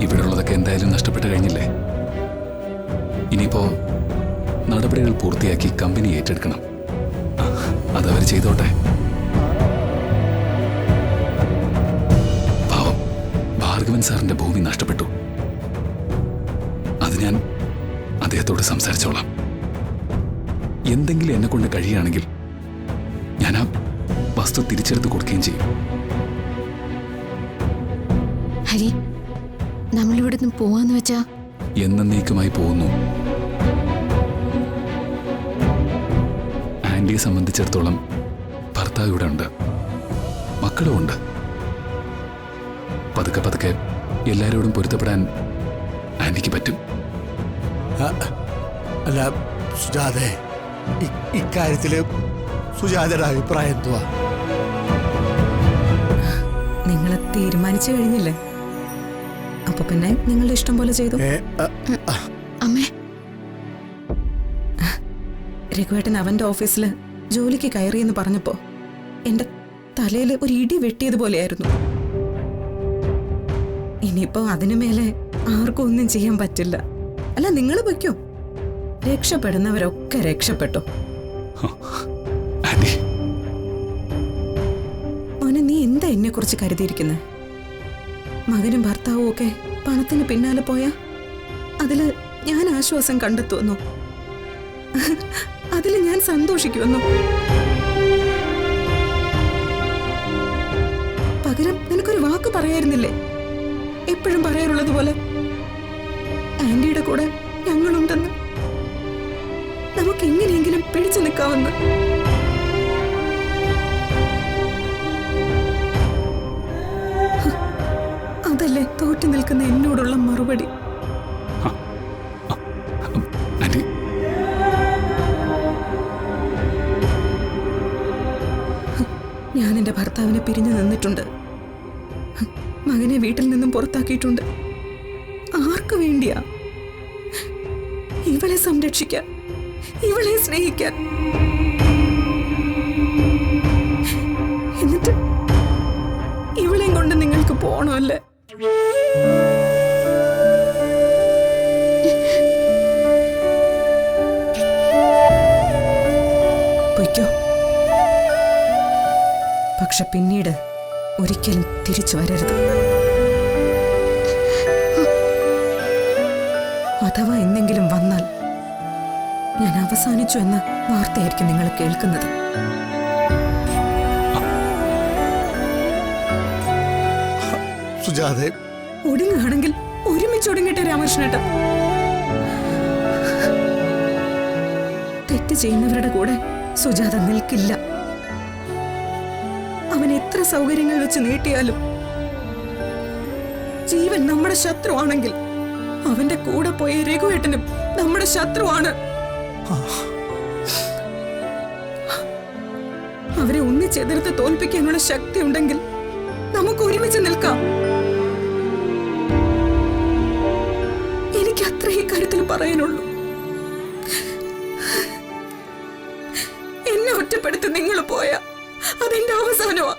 ഇവിടെയുള്ളതൊക്കെ എന്തായാലും നഷ്ടപ്പെട്ട് കഴിഞ്ഞില്ലേ? ഇനിയിപ്പോ നടപടികൾ പൂർത്തിയാക്കി കമ്പനി ഏറ്റെടുക്കണം. അതവർ ചെയ്തോട്ടെ. പാവം ഭാർഗവൻ സാറിന്റെ ഭൂമി നഷ്ടപ്പെട്ടു. അത് ഞാൻ അദ്ദേഹത്തോട് സംസാരിച്ചോളാം. എന്തെങ്കിലും എന്നെ കൊണ്ട് കഴിയുകയാണെങ്കിൽ ഞാൻ ആ വസ്തു തിരിച്ചെടുത്ത് കൊടുക്കുകയും ചെയ്യും. ഹരി, നമ്മളിവിടുന്ന് പോവാന്ന് വെച്ചാ എന്നേക്കുമായി പോകുന്നു. ആന്റിയെ സംബന്ധിച്ചിടത്തോളം ഭർത്താവ് ഇവിടെ ഉണ്ട്, മക്കളും ഉണ്ട്. പതുക്കെ പതുക്കെ എല്ലാവരോടും പൊരുത്തപ്പെടാൻ ആന്റിക്ക് പറ്റും. അല്ല സുജാതെ, ഇക്കാര്യത്തില് സുജാതയുടെ അഭിപ്രായം എന്തുവാ? നിങ്ങളെ തീരുമാനിച്ചു കഴിഞ്ഞില്ലേ? അപ്പൊ പിന്നെ നിങ്ങളുടെ ഇഷ്ടം പോലെ ചെയ്തു. അമ്മേ, രഘുവേട്ടൻ അവന്റെ ഓഫീസില് ജോലിക്ക് കയറിയെന്ന് പറഞ്ഞപ്പോ എന്റെ തലയിൽ ഒരു ഇടി വെട്ടിയതുപോലെയായിരുന്നു. ഇനിയിപ്പോ അതിനു മേലെ ആർക്കും ഒന്നും ചെയ്യാൻ പറ്റില്ല. അല്ല, നിങ്ങൾ വയ്ക്കോ, രക്ഷപ്പെടുന്നവരൊക്കെ രക്ഷപ്പെട്ടു. മോനെ, നീ എന്താ എന്നെ കുറിച്ച് കരുതിയിരിക്കുന്നത്? മകനും ഭർത്താവും ഒക്കെ പണത്തിന് പിന്നാലെ പോയാ അതില് ഞാൻ ആശ്വാസം കണ്ടെത്തുമെന്നോ? അതില് ഞാൻ സന്തോഷിക്കുമെന്നോ? പകരം നിനക്കൊരു വാക്ക് പറയായിരുന്നില്ലേ? എപ്പോഴും പറയാറുള്ളത് പോലെ ആന്റിയുടെ കൂടെ ഞങ്ങളുണ്ടെന്ന്, നമുക്ക് എങ്ങനെയെങ്കിലും പിടിച്ചു നിൽക്കാമെന്ന്. അതല്ലേ തോറ്റു നിൽക്കുന്ന എന്നോടുള്ള മറുപടി? ഞാൻ എന്റെ ഭർത്താവിനെ പിരിഞ്ഞു നിന്നിട്ടുണ്ട്. മകനെ വീട്ടിൽ നിന്നും പുറത്താക്കിയിട്ടുണ്ട്. ആർക്കു വേണ്ടിയാ? ഇവളെ സംരക്ഷിക്കാൻ, ഇവളെ സ്നേഹിക്കാൻ. എന്നിട്ട് ഇവളെയും കൊണ്ട് നിങ്ങൾക്ക് പോണമല്ലേ? പൊയ്ക്കോ. പക്ഷെ പിന്നീട് ഒരിക്കലും തിരിച്ചു വരരുത്. അഥവാ എന്തെങ്കിലും വന്നാൽ ഞാൻ അവസാനിച്ചു എന്ന വാർത്തയായിരിക്കും നിങ്ങൾ കേൾക്കുന്നത്. സുജാതെ, ഒടുങ്ങാണെങ്കിൽ ഒരുമിച്ച് ഒടുങ്ങട്ടെ രാമകൃഷ്ണേട്ട. തെറ്റ് ചെയ്യുന്നവരുടെ കൂടെ സുജാത നിൽക്കില്ല. അവൻ എത്ര സൗകര്യങ്ങൾ വെച്ച് നീട്ടിയാലും ജീവൻ നമ്മുടെ ശത്രുവാണെങ്കിൽ അവന്റെ കൂടെ പോയ രഘുവേട്ടനും നമ്മുടെ ശത്രുവാണ്. അവരെ ഒന്നിച്ചെതിർത്ത് തോൽപ്പിക്കാനുള്ള ശക്തി ഉണ്ടെങ്കിൽ നമുക്ക് ഒരുമിച്ച് നിൽക്കാം. എനിക്ക് അത്ര ഈ കാര്യത്തിൽ പറയാനുള്ളൂ. എന്നെ ഒറ്റപ്പെടുത്തി നിങ്ങൾ പോയാ അതെന്റെ അവസാനമാ.